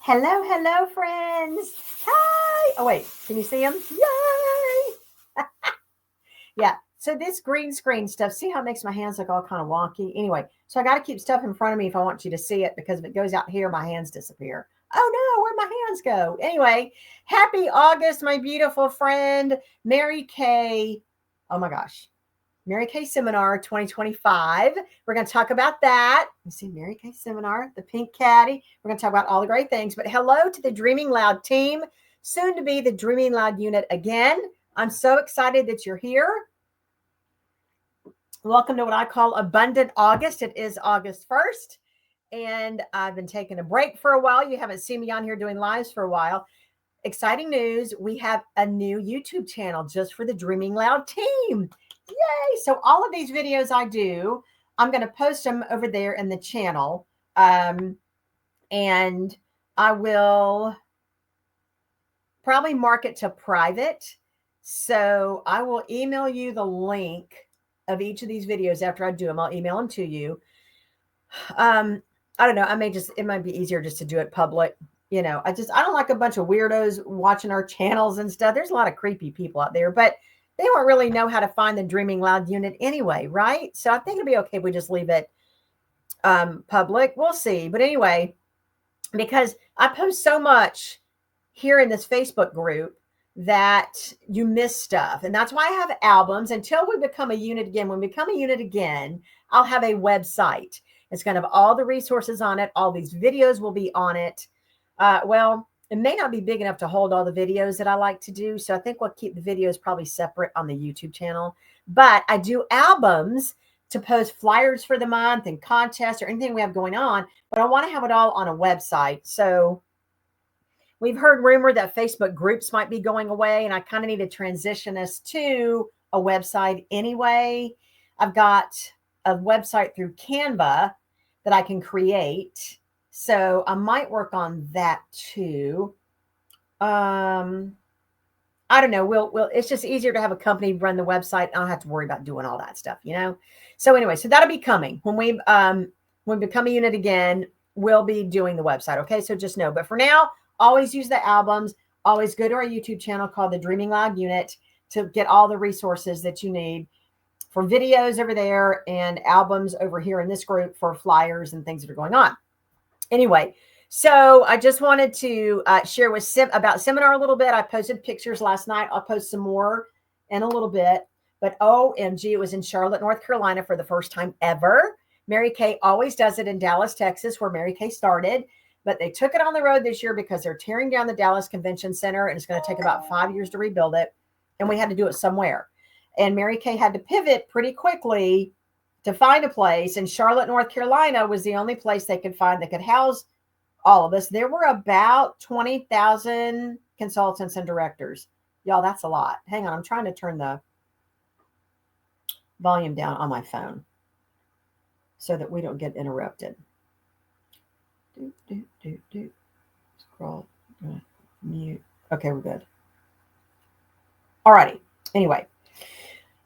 Hello, hello, friends. Hi. Oh, wait. Can you see them? Yay. Yeah. So this green screen stuff, see how it makes my hands look all kind of wonky? Anyway, so I got to keep stuff in front of me if I want you to see it, because if it goes out here, my hands disappear. Oh, no. Where'd my hands go? Anyway, happy August, my beautiful friend, Mary Kay. Oh, my gosh. Mary Kay Seminar 2025. We're going to talk about that. You see Mary Kay Seminar, the pink caddy. We're going to talk about all the great things. But hello to the Dreaming Loud team, soon to be the Dreaming Loud unit again. I'm so excited that you're here. Welcome to what I call Abundant August. It is August 1st, and I've been taking a break for a while. You haven't seen me on here doing lives for a while. Exciting news. We have a new YouTube channel just for the Dreaming Loud team. Yay. So all of these videos I do, I'm going to post them over there in the channel. And I will probably mark it to private. So I will email you the link of each of these videos after I do them. I'll email them to you. I don't know. It might be easier just to do it public. You know, I don't like a bunch of weirdos watching our channels and stuff. There's a lot of creepy people out there, but they won't really know how to find the Dreaming Loud unit anyway, right? So I think it'll be okay if we just leave it public. We'll see. But anyway, because I post so much here in this Facebook group that you miss stuff. And that's why I have albums until we become a unit again. When we become a unit again, I'll have a website. It's going to have all the resources on it. All these videos will be on it. It may not be big enough to hold all the videos that I like to do. So I think we'll keep the videos probably separate on the YouTube channel. But I do albums to post flyers for the month and contests or anything we have going on. But I want to have it all on a website. So we've heard rumor that Facebook groups might be going away. And I kind of need to transition us to a website anyway. I've got a website through Canva that I can create. So I might work on that too. I don't know. It's just easier to have a company run the website. I don't have to worry about doing all that stuff, you know? So anyway, so that'll be coming when we become a unit again, we'll be doing the website. Okay. So just know, but for now, always use the albums, always go to our YouTube channel called the Dreaming Loud Unit to get all the resources that you need for videos over there and albums over here in this group for flyers and things that are going on. Anyway, so I just wanted to share about seminar a little bit. I posted pictures last night. I'll post some more in a little bit. But OMG, it was in Charlotte, North Carolina for the first time ever. Mary Kay always does it in Dallas, Texas, where Mary Kay started. But they took it on the road this year because they're tearing down the Dallas Convention Center, and it's going to take about 5 years to rebuild it. And we had to do it somewhere. And Mary Kay had to pivot pretty quickly to find a place, and Charlotte, North Carolina was the only place they could find that could house all of us. There were about 20,000 consultants and directors. Y'all, that's a lot. Hang on, I'm trying to turn the volume down on my phone so that we don't get interrupted. Scroll, mute. Okay, we're good. Alrighty. Anyway.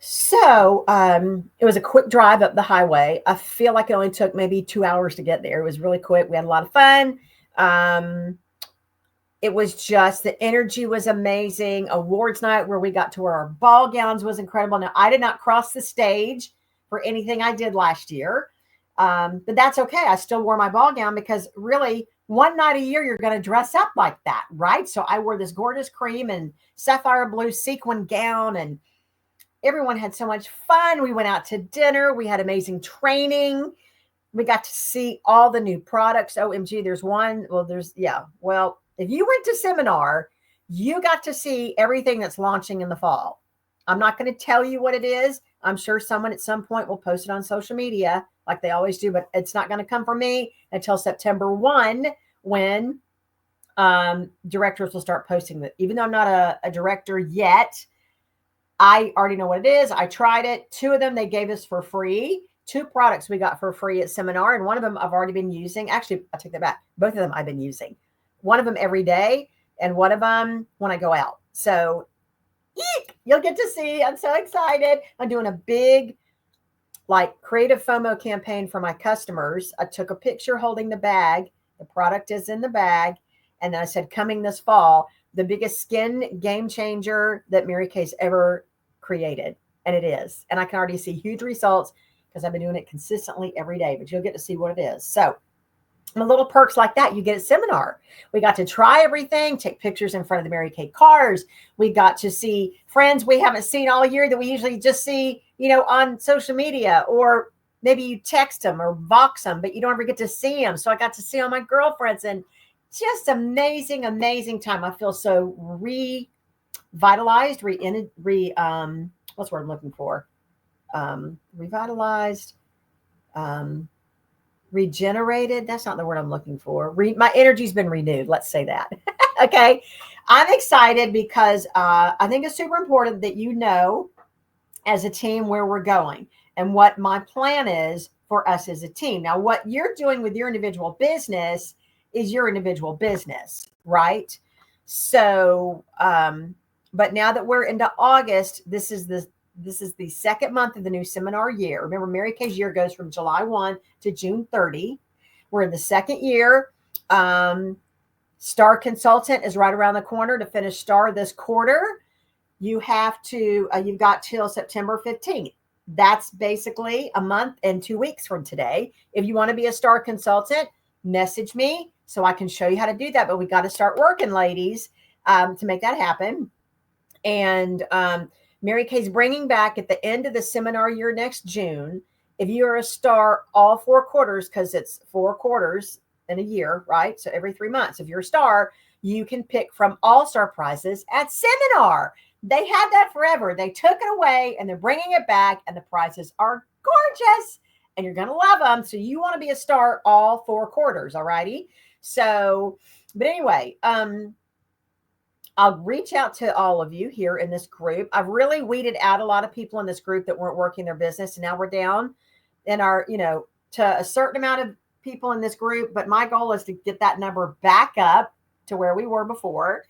So it was a quick drive up the highway. I feel like it only took maybe 2 hours to get there. It was really quick. We had a lot of fun. It was just, the energy was amazing. Awards night where we got to wear our ball gowns was incredible. Now, I did not cross the stage for anything I did last year, but that's okay. I still wore my ball gown because really one night a year, you're going to dress up like that, right? So I wore this gorgeous cream and sapphire blue sequin gown, and everyone had so much fun. We went out to dinner. We had amazing training. We got to see all the new products. OMG, there's one. Well, if you went to seminar, you got to see everything that's launching in the fall. I'm not going to tell you what it is. I'm sure someone at some point will post it on social media like they always do, but it's not going to come from me until September 1 when directors will start posting it. Even though I'm not a director yet, I already know what it is. I tried it. 2 of them they gave us for free. 2 products we got for free at seminar, and one of them I've already been using. Actually, I take that back. Both of them I've been using. One of them every day, and one of them when I go out. So you'll get to see. I'm so excited. I'm doing a big creative FOMO campaign for my customers. I took a picture holding the bag. The product is in the bag. And then I said, coming this fall, the biggest skin game changer that Mary Kay's ever created. And it is. And I can already see huge results because I've been doing it consistently every day, but you'll get to see what it is. So the little perks like that you get at seminar. We got to try everything, take pictures in front of the Mary Kay cars. We got to see friends we haven't seen all year that we usually just see, on social media, or maybe you text them or Vox them, but you don't ever get to see them. So I got to see all my girlfriends, and just amazing, amazing time. I feel so revitalized, what's the word I'm looking for? Revitalized, regenerated. That's not the word I'm looking for. My energy's been renewed. Let's say that. Okay. I'm excited because I think it's super important that you know as a team where we're going and what my plan is for us as a team. Now, what you're doing with your individual business is your individual business, right? So, but now that we're into August, this is the second month of the new seminar year. Remember, Mary Kay's year goes from July 1 to June 30. We're in the second year. Star Consultant is right around the corner to finish Star this quarter. You've got till September 15th. That's basically a month and 2 weeks from today. If you want to be a Star Consultant, message me so I can show you how to do that. But we got to start working, ladies, to make that happen. And Mary Kay's bringing back at the end of the seminar year next June. If you are a star all 4 quarters, because it's 4 quarters in a year, right? So every 3 months, if you're a star, you can pick from all-star prizes at seminar. They had that forever. They took it away and they're bringing it back, and the prizes are gorgeous and you're going to love them. So you want to be a star all 4 quarters. All righty. So, but anyway, I'll reach out to all of you here in this group. I've really weeded out a lot of people in this group that weren't working their business. And now we're down in our, to a certain amount of people in this group. But my goal is to get that number back up to where we were before.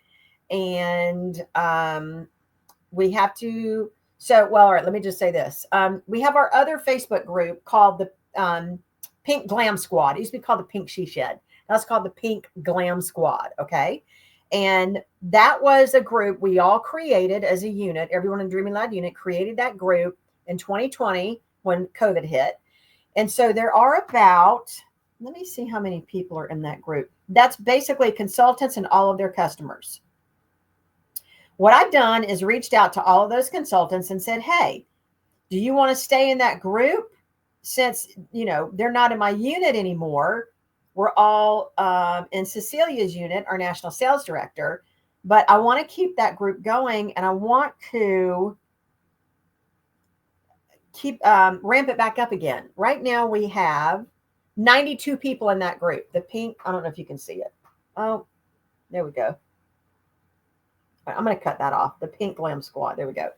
And we have to, all right, let me just say this. We have our other Facebook group called the Pink Glam Squad. It used to be called the Pink She Shed. That's called the Pink Glam Squad. Okay. And that was a group we all created as a unit. Everyone in Dreaming Loud unit created that group in 2020 when COVID hit. And so there are about, let me see how many people are in that group. That's basically consultants and all of their customers. What I've done is reached out to all of those consultants and said, hey, do you want to stay in that group? Since, they're not in my unit anymore. We're all in Cecilia's unit, our national sales director, but I want to keep that group going, and I want to keep ramp it back up again. Right now we have 92 people in that group. The pink, I don't know if you can see it. Oh, there we go. Right, I'm going to cut that off. The Pink Glam Squad. There we go.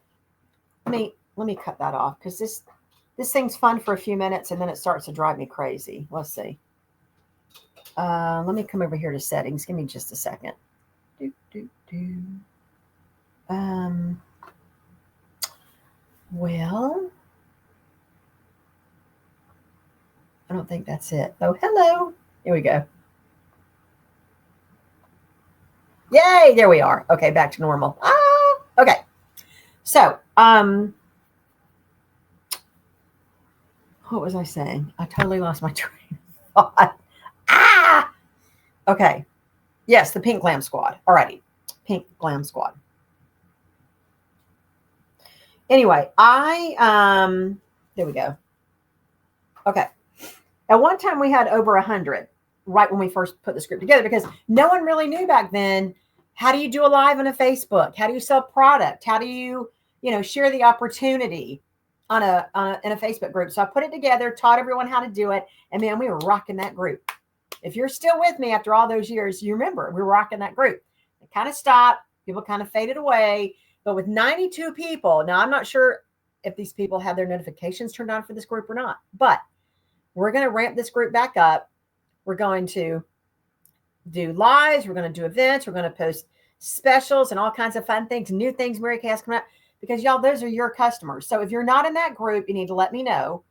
Let me cut that off because this thing's fun for a few minutes and then it starts to drive me crazy. Let's see. Let me come over here to settings. Give me just a second. Well, I don't think that's it. Oh, hello. Here we go. Yay, there we are. Okay, back to normal. Okay. So, what was I saying? I totally lost my train of thought. Okay. Yes, the Pink Glam Squad. Alrighty. Pink Glam Squad. Anyway, there we go. Okay. At one time we had over 100 right when we first put this group together because no one really knew back then. How do you do a live on a Facebook? How do you sell product? How do you, share the opportunity in a Facebook group? So I put it together, taught everyone how to do it. And man, we were rocking that group. If you're still with me after all those years, you remember we were rocking that group. It kind of stopped. People kind of faded away. But with 92 people, now I'm not sure if these people have their notifications turned on for this group or not, but we're going to ramp this group back up. We're going to do lives. We're going to do events. We're going to post specials and all kinds of fun things, new things Mary Kay has coming up because y'all, those are your customers. So if you're not in that group, you need to let me know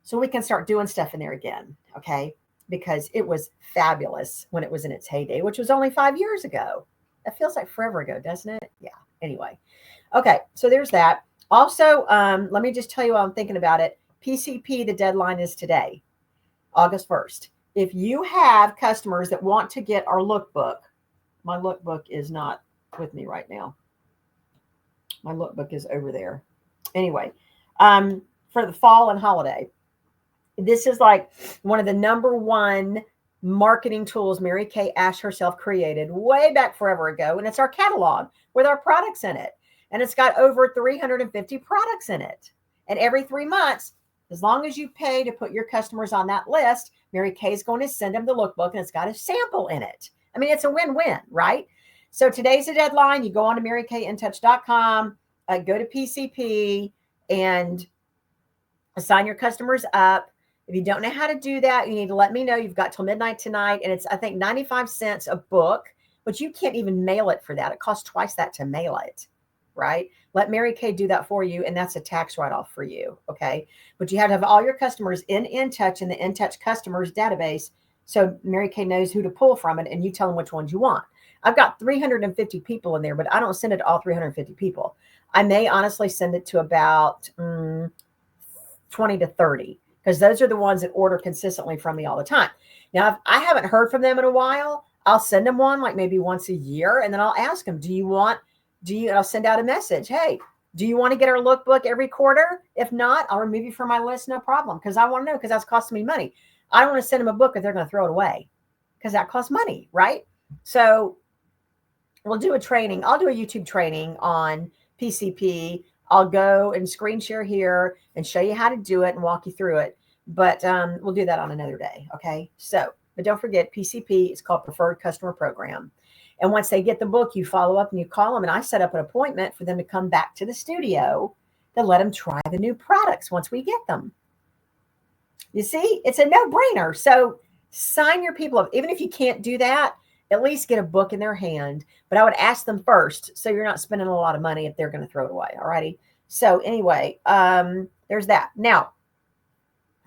so we can start doing stuff in there again. Okay. because it was fabulous when it was in its heyday, which was only 5 years ago. That feels like forever ago, doesn't it? Yeah. Anyway. Okay. So there's that. Also, let me just tell you while I'm thinking about it. PCP, the deadline is today, August 1st. If you have customers that want to get our lookbook, my lookbook is not with me right now. My lookbook is over there. Anyway, for the fall and holiday, this is like one of the number one marketing tools Mary Kay Ash herself created way back forever ago. And it's our catalog with our products in it. And it's got over 350 products in it. And every 3 months, as long as you pay to put your customers on that list, Mary Kay is going to send them the lookbook and it's got a sample in it. I mean, it's a win-win, right? So today's the deadline. You go on to marykayintouch.com, go to PCP and sign your customers up. If you don't know how to do that, you need to let me know. You've got till midnight tonight. And it's, I think, 95 cents a book, but you can't even mail it for that. It costs twice that to mail it, right? Let Mary Kay do that for you. And that's a tax write-off for you. Okay. But you have to have all your customers in InTouch in the InTouch customers database. So Mary Kay knows who to pull from it and you tell them which ones you want. I've got 350 people in there, but I don't send it to all 350 people. I may honestly send it to about 20 to 30. Because those are the ones that order consistently from me all the time. Now, if I haven't heard from them in a while, I'll send them one like maybe once a year. And then I'll ask them, I'll send out a message. Hey, do you want to get our lookbook every quarter? If not, I'll remove you from my list. No problem. Because I want to know, because that's costing me money. I don't want to send them a book if they're going to throw it away because that costs money, right? So we'll do a training. I'll do a YouTube training on PCP. I'll go and screen share here and show you how to do it and walk you through it. But we'll do that on another day. Okay. So, but don't forget PCP is called Preferred Customer Program. And once they get the book, you follow up and you call them and I set up an appointment for them to come back to the studio to let them try the new products once we get them. You see, it's a no-brainer. So sign your people up. Even if you can't do that, at least get a book in their hand. But I would ask them first so you're not spending a lot of money if they're going to throw it away. All righty. So anyway, there's that. Now,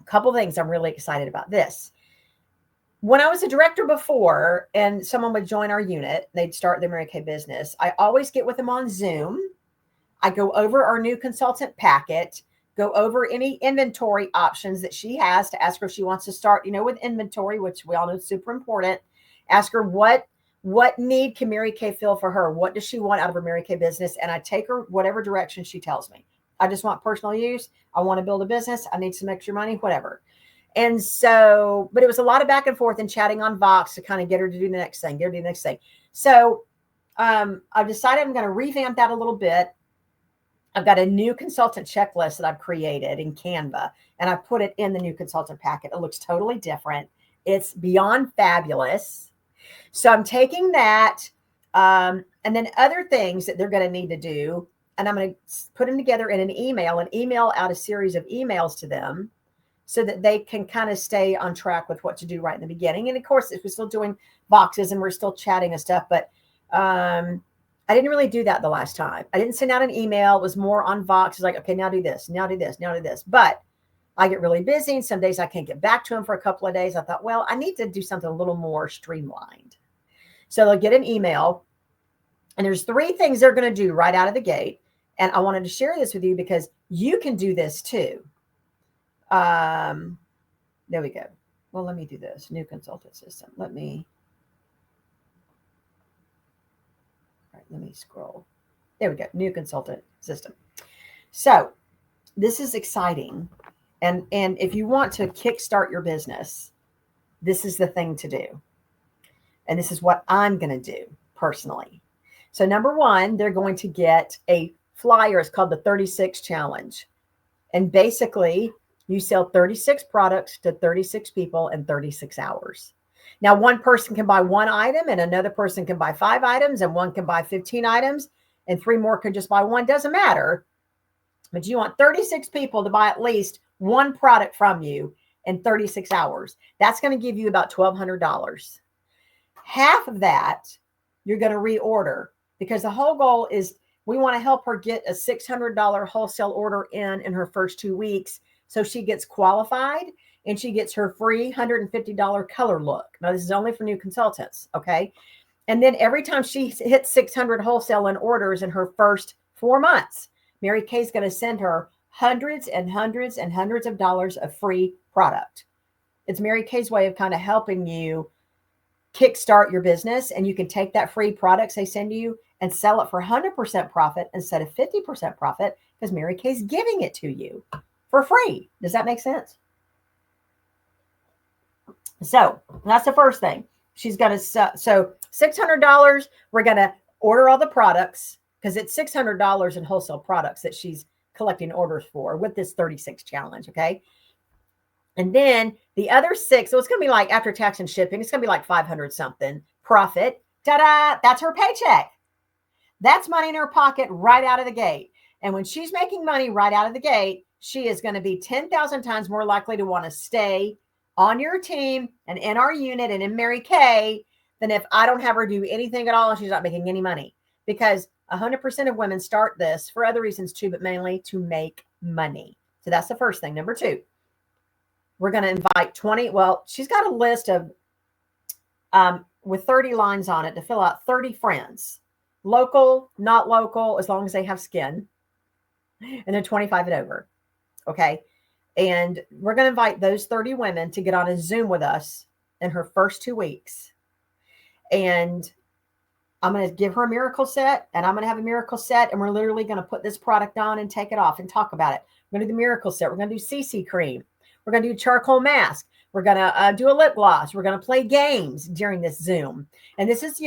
a couple things I'm really excited about this. When I was a director before and someone would join our unit, they'd start their Mary Kay business. I always get with them on Zoom. I go over our new consultant packet, go over any inventory options that she has to ask her if she wants to start, with inventory, which we all know is super important. Ask her what need can Mary Kay fill for her? What does she want out of her Mary Kay business? And I take her whatever direction she tells me. I just want personal use. I want to build a business. I need some extra money, whatever. And so, but it was a lot of back and forth and chatting on Vox to kind of get her to do the next thing, So I've decided I'm going to revamp that a little bit. I've got a new consultant checklist that I've created in Canva, and I put it in the new consultant packet. It looks totally different. It's beyond fabulous. So I'm taking that and then other things that they're going to need to do, and I'm going to put them together in an email and email out a series of emails to them so that they can kind of stay on track with what to do right in the beginning. And of course, we're still doing boxes and we're still chatting and stuff, but I didn't really do that the last time. I didn't send out an email. It was more on Vox. It's like, okay, now do this, now do this, now do this. But I get really busy and some days I can't get back to them for a couple of days. I thought, well, I need to do something a little more streamlined. So they'll get an email and there's 3 things they're going to do right out of the gate. And I wanted to share this with you because you can do this too. There we go. Well, let me do this. New consultant system. Let me scroll. There we go. New consultant system. So this is exciting. And if you want to kickstart your business, this is the thing to do. And this is what I'm going to do personally. So number 1, they're going to get a flyer. It's called the 36 Challenge. And basically, you sell 36 products to 36 people in 36 hours. Now, one person can buy 1 item and another person can buy 5 items and one can buy 15 items and 3 more can just buy 1. Doesn't matter. But you want 36 people to buy at least 1 product from you in 36 hours. That's going to give you about $1,200. Half of that, you're going to reorder because the whole goal is we want to help her get a $600 wholesale order in her first 2 weeks. So she gets qualified and she gets her free $150 color look. Now, this is only for new consultants, okay? And then every time she hits 600 wholesale in orders in her first 4 months, Mary Kay's going to send her hundreds and hundreds and hundreds of dollars of free product. It's Mary Kay's way of kind of helping you kickstart your business, and you can take that free products they send you and sell it for 100% profit instead of 50% profit, because Mary Kay's giving it to you for free. Does that make sense? So that's the first thing. She's going to, so $600, we're going to order all the products, because it's $600 in wholesale products that she's collecting orders for with this 36 challenge. Okay. And then the other 6, so it's going to be like after tax and shipping, it's going to be like 500 something profit. Ta-da! That's her paycheck. That's money in her pocket right out of the gate. And when she's making money right out of the gate, she is going to be 10,000 times more likely to want to stay on your team and in our unit and in Mary Kay than if I don't have her do anything at all and she's not making any money. Because 100% of women start this for other reasons too, but mainly to make money. So that's the first thing. Number 2, we're going to invite 20. Well, she's got a list of, with 30 lines on it to fill out 30 friends, local, not local, as long as they have skin, and they're 25 and over. Okay. And we're going to invite those 30 women to get on a Zoom with us in her first 2 weeks. And I'm going to give her a miracle set, and I'm going to have a miracle set, and we're literally going to put this product on and take it off and talk about it. We're going to do the miracle set. We're going to do CC cream. We're going to do charcoal mask. We're going to do a lip gloss. We're going to play games during this Zoom. And this is,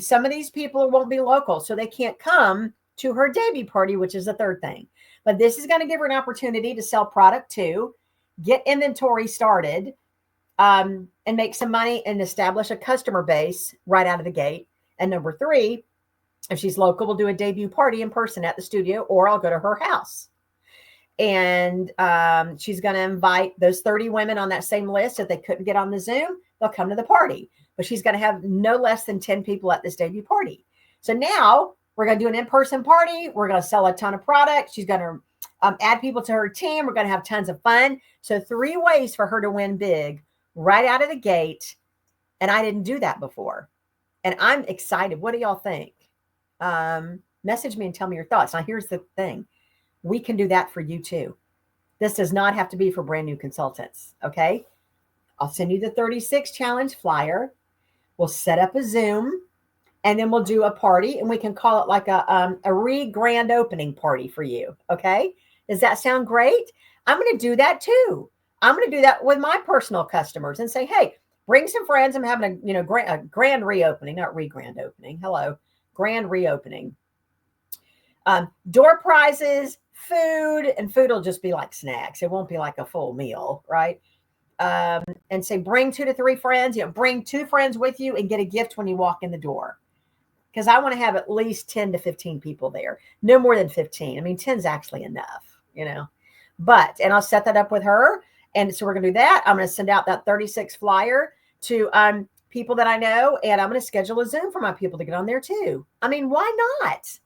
some of these people won't be local, so they can't come to her debut party, which is the third thing. But this is going to give her an opportunity to sell product too, get inventory started, and make some money and establish a customer base right out of the gate. And number 3, if she's local, we'll do a debut party in person at the studio, or I'll go to her house. And she's going to invite those 30 women on that same list. If they couldn't get on the Zoom, they'll come to the party. But she's going to have no less than 10 people at this debut party. So now we're going to do an in-person party. We're going to sell a ton of products. She's going to add people to her team. We're going to have tons of fun. So 3 ways for her to win big right out of the gate. And I didn't do that before. And I'm excited. What do y'all think? Message me and tell me your thoughts. Now, here's the thing. We can do that for you too. This does not have to be for brand new consultants. Okay. I'll send you the 36 challenge flyer. We'll set up a Zoom, and then we'll do a party, and we can call it like a grand opening party for you. Okay. Does that sound great? I'm going to do that too. I'm going to do that with my personal customers and say, hey, bring some friends. I'm having a grand reopening, not grand opening. Hello. Grand reopening. Door prizes, food, and food will just be like snacks. It won't be like a full meal, right? And say, bring 2 to 3 friends, bring 2 friends with you and get a gift when you walk in the door. Because I want to have at least 10 to 15 people there. No more than 15. I mean, 10 is actually enough, and I'll set that up with her. And so we're going to do that. I'm going to send out that 36 flyer to people that I know, and I'm going to schedule a Zoom for my people to get on there too. I mean, why not?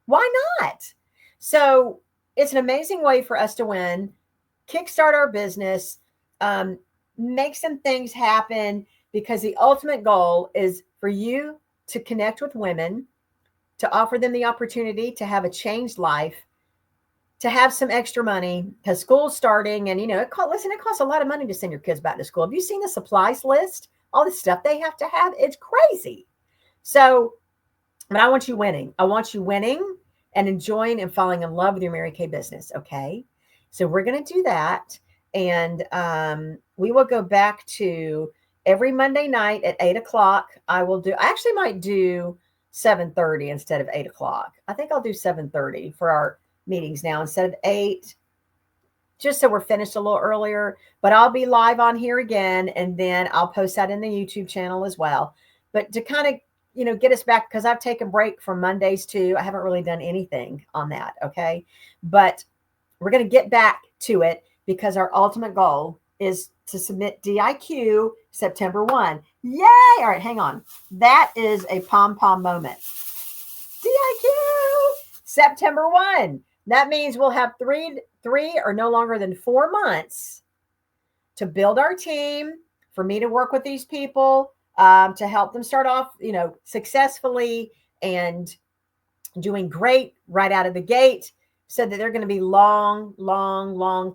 Why not? So it's an amazing way for us to win, kickstart our business, make some things happen, because the ultimate goal is for you to connect with women, to offer them the opportunity to have a changed life, to have some extra money, because school's starting, and it costs a lot of money to send your kids back to school. Have you seen the supplies list? All the stuff they have to have, it's crazy. So, but I want you winning. I want you winning and enjoying and falling in love with your Mary Kay business. Okay. So we're going to do that. And we will go back to every Monday night at 8:00. I actually might do 7:30 instead of 8:00. I think I'll do 7:30 for our meetings now instead of 8, just so we're finished a little earlier. But I'll be live on here again, and then I'll post that in the YouTube channel as well. But to kind of get us back, because I've taken a break from Mondays too. I haven't really done anything on that. Okay. But we're going to get back to it, because our ultimate goal is to submit DIQ September 1. Yay. All right. Hang on. That is a pom-pom moment. DIQ September 1. That means we'll have three or no longer than 4 months to build our team, for me to work with these people, to help them start off, successfully and doing great right out of the gate, so that they're going to be long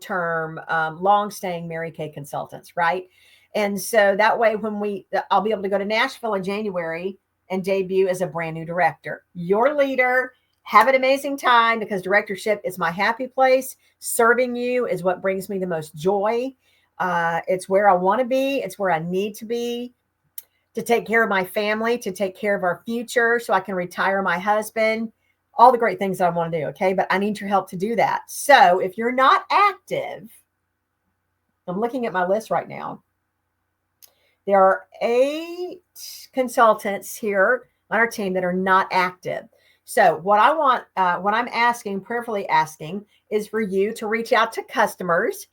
term, long staying Mary Kay consultants, right? And so that way, I'll be able to go to Nashville in January and debut as a brand new director, your leader. Have an amazing time, because directorship is my happy place. Serving you is what brings me the most joy. It's where I want to be. It's where I need to be, to take care of my family, to take care of our future, so I can retire my husband, all the great things that I want to do. Okay. But I need your help to do that. So if you're not active, I'm looking at my list right now. There are 8 consultants here on our team that are not active. So what I want, what I'm asking, prayerfully asking, is for you to reach out to customers,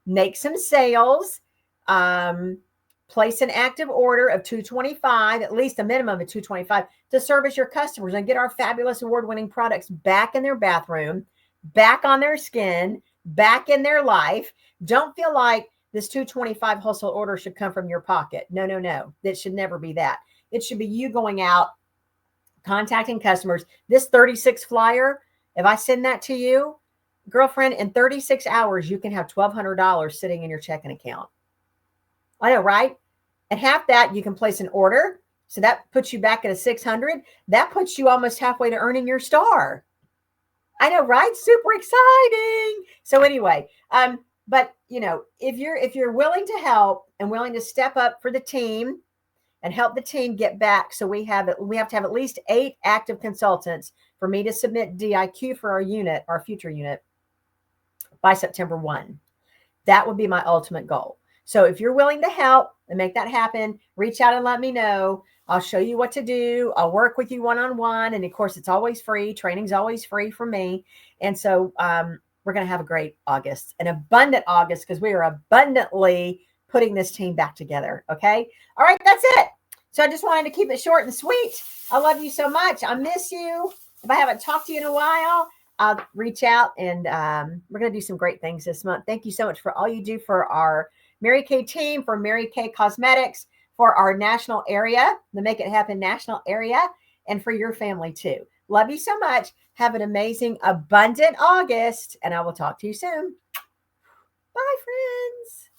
make some sales, place an active order of 225, at least a minimum of 225, to service your customers and get our fabulous award-winning products back in their bathroom, back on their skin, back in their life. Don't feel like this 225 wholesale order should come from your pocket. No. That should never be that. It should be you going out, contacting customers. This 36 flyer, if I send that to you, girlfriend, in 36 hours, you can have $1,200 sitting in your checking account. I know, right? And half that you can place an order. So that puts you back at a 600. That puts you almost halfway to earning your star. I know, right? Super exciting. So anyway, but if you're willing to help and willing to step up for the team and help the team get back, so we have to have at least 8 active consultants for me to submit DIQ for our future unit, by September 1. That would be my ultimate goal. So if you're willing to help and make that happen, reach out and let me know. I'll show you what to do. I'll work with you one-on-one. And of course, it's always free. Training's always free for me. And so we're going to have a great August, an abundant August, because we are abundantly putting this team back together. Okay. All right. That's it. So I just wanted to keep it short and sweet. I love you so much. I miss you. If I haven't talked to you in a while, I'll reach out, and we're going to do some great things this month. Thank you so much for all you do for our Mary Kay team, for Mary Kay Cosmetics, for our national area, the Make It Happen national area, and for your family too. Love you so much. Have an amazing, abundant August, and I will talk to you soon. Bye, friends.